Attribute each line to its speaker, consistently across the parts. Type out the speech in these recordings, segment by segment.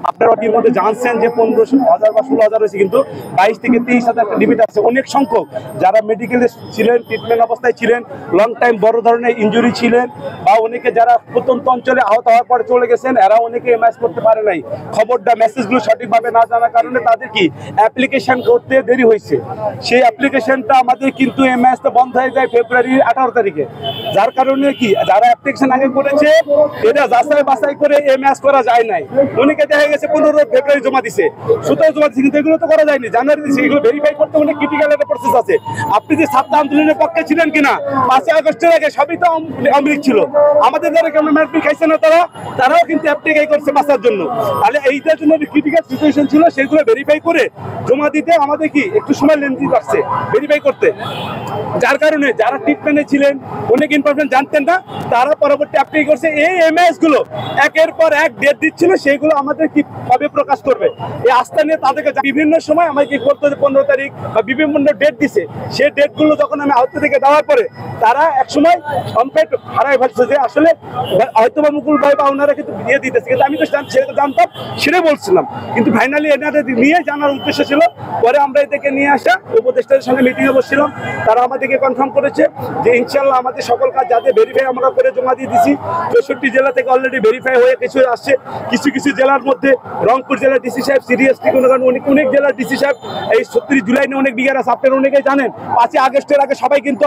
Speaker 1: আপনারা এর মধ্যে জানছেন যে 15,000 বা 16,000 হয়েছে, কিন্তু 22 থেকে 23,000 লিমিট আছে। অনেক সংখ্যক যারা মেডিকেলে ছিলেন, ট্রিটমেন্ট অবস্থায় ছিলেন, লং টাইম বড় ধরনের ইনজুরি ছিলেন, বা অনেকে যারা প্রত্যন্ত অঞ্চলে আহত হওয়ার পরে চলে গেছেন, এরা অনেকে এমআইএস করতে পারে নাই। খবরটা মেসেজগুলো সঠিকভাবে না জানার কারণে তাদের কি অ্যাপ্লিকেশন করতে দেরি হয়েছে। সেই অ্যাপ্লিকেশনটা আমাদের কিন্তু এমআইএসটা বন্ধ হয়ে যায় ফেব্রুয়ারি 18 তারিখে। যার কারণে কি যারা অ্যাপ্লিকেশন আগে করেছে এটা যাচাই বাছাই করে এমআইএস করা যায় নাই। অনেকে দেখা গেছে 15 ফেব্রুয়ারি জমা দিছে, 17 জমা দিচ্ছে, কিন্তু এগুলো তো করা যায়নি, জানুয়ারি দিচ্ছে। এগুলো ভেরিফাই করতে অনেক ক্রিটিক্যাল একটা প্রসেস আছে। আপনি যে ছাত্র আন্দোলনের পক্ষে ছিলেন কিনা 5 আগস্টের আগে, সবই তো আওয়ামী লীগ ছিল। আমাদের যারা কেমন ম্যাট্রিক খাইছে না, তারাও কিন্তু অ্যাপ্লিকাই করছে বাঁচার জন্য। তাহলে এইটার জন্য ক্রিটিক্যাল সিচুয়েশন ছিল, সেগুলো ভেরিফাই করে জমা দিতে আমাদের কি একটু সময় লেন্থি লাগছে ভেরিফাই করতে। যার কারণে যারা ট্রিটমেন্টে ছিলেন, অনেক ইনফরমেশন জানতেন না, তারা পরবর্তী অ্যাপ্লাই করছে। এই এমএস গুলো একের পর এক ডেট দিচ্ছিল, সেইগুলো আমাদের কি কবে প্রকাশ করবে এই আস্থা নিয়ে তাদেরকে বিভিন্ন সময় আমাকে করতে 15 তারিখ বা বিভিন্ন ডেট দিছে। সেই ডেটগুলো যখন আমি আহত থেকে দেওয়ার পরে তারা একসময় কমপ্লিট হারাই ফেলছে যে আসলে হয়তো বা মুকুল ভাই বা ওনারা কিন্তু দিয়ে দিতেছে, কিন্তু আমি তো সেটা জানতাম, সেটাই বলছিলাম। কিন্তু ফাইনালি এনাদের নিয়ে জানার উদ্দেশ্য ছিল। পরে আমরা এদেরকে নিয়ে আসা উপদেষ্টাদের সঙ্গে মিটিংয়ে বসছিলাম, তারা আমাদেরকে কনফার্ম করেছে যে ইনশাল্লাহ আমাদের সকল কাজ যাতে ভেরিফাই আমরা করে জমা দিয়ে দিছি। 64 জেলা থেকে অলরেডি ভেরিফাই হয়ে কিছু আসছে। কিছু কিছু জেলার মধ্যে রংপুর জেলার ডিসি সাহেব সিরিয়াসলি অনেক জেলার ডিসি সাহেব এই 36 জুলাই নিয়ে অনেক বিঘার আছে। আপনারা অনেকেই জানেন 5 আগস্টের আগে সবাই কিন্তু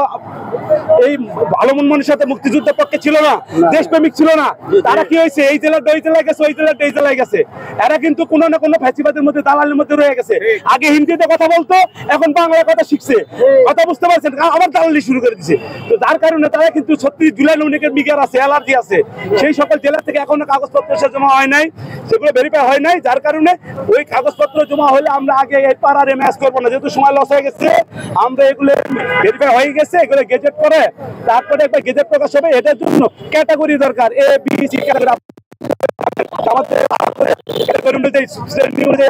Speaker 1: এই ভালো মনের সাথে মুক্তিযুদ্ধের পক্ষে ছিল না, দেশপ্রেমিক ছিল না। তারা কি হয়েছে এই জেলার ওই জেলায় গেছে, ওই জেলার এই জেলায় গেছে। এরা কিন্তু কোনো না কোনো ফ্যাসিবাদের মধ্যে দালালের মধ্যে রয়ে গেছে। আগে হিন্দিতে কথা বলতো, এখন বাংলায় কথা শিখছে, কথা বুঝতে পারছেন, আবার দালালি শুরু করে দিচ্ছে। তো যার কারণে তারা কিন্তু 36 জুলাই অনেকের বিঘার আছে, অ্যালার্জি আছে। সেই সকল জেলা থেকে এখনো কাগজপত্র জমা হয় নাই, সেগুলো ভেরিফাই হয় নাই। যার কারণে ওই কাগজপত্র জমা হলে আমরা আগে এই পাড়ার এমএস করবো না, যেহেতু সময় লস হয়ে গেছে। আমরা এগুলো ভেরিফাই হয়ে গেছে, এগুলো গেজেট করে তারপরে একবার গেজেট প্রকাশ হবে। এটার জন্য ক্যাটাগরি দরকার, এ বি সি ক্যাটাগরি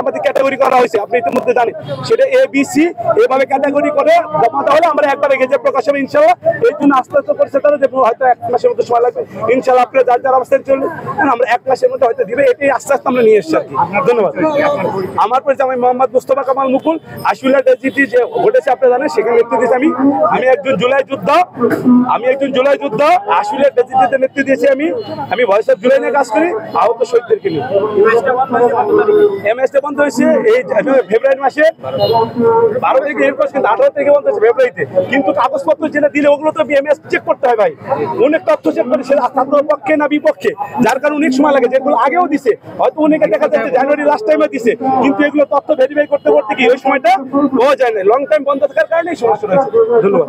Speaker 1: আমাদের ক্যাটাগরি করা হয়েছে, আপনি ইতিমধ্যে জানেন। সেটা এ বি সি এভাবে ক্যাটাগরি করে জমা দেওয়া হলে আমরা একবারে গেজেট প্রকাশ হবে ইনশাল্লাহ। এই জন্য আস্তে আস্তে করছে তারা, যে হয়তো 1 মাসের মধ্যে সময় লাগবে ইনশাল্লাহ। আপনারা যার যার অবস্থায় চলুন, আমরা 1 মাসের মধ্যে হয়তো দিবে। এটাই আস্তে আস্তে আমরা নিয়ে এসছি আর কি। ধন্যবাদ। আমার পরিচয় আমি মোহাম্মদ মুস্তফা কামাল মুকুল। আশুলিয়া ডেজিটি যে ঘটেছে আপনারা জানেন, সেখানে নেতৃত্ব দিয়েছি আমি একজন জুলাই যোদ্ধা। আশুলিয়া ডেজিটিতে নেতৃত্ব দিয়েছি আমি ভয়েস অফ জুলাই নিয়ে কাজ করি, আহত শহীদদেরকে নিয়ে। এমএসটা বন্ধ হয়েছে এই ফেব্রুয়ারি মাসে 12 থেকে 18 থেকে বন্ধ হয়েছে ফেব্রুয়ারিতে। কিন্তু কাগজপত্র যেটা দিলে ওগুলো তো এমএস চেক করতে হয় ভাই, অনেক তথ্য চেক করে, সেটা ছাত্র পক্ষে না বিপক্ষে। যার কারণে অনেক সময় লাগে। যেগুলো আগেও দিছে, হয়তো অনেকে দেখা যাচ্ছে জানুয়ারি লাস্ট টাইমে দিছে, কিন্তু এগুলো তথ্য ভেরিফাই করতে করতে কি ওই সময়টা পাওয়া যায় না। লং টাইম বন্ধ থাকার কারণে এই সমস্যা রয়েছে। ধন্যবাদ।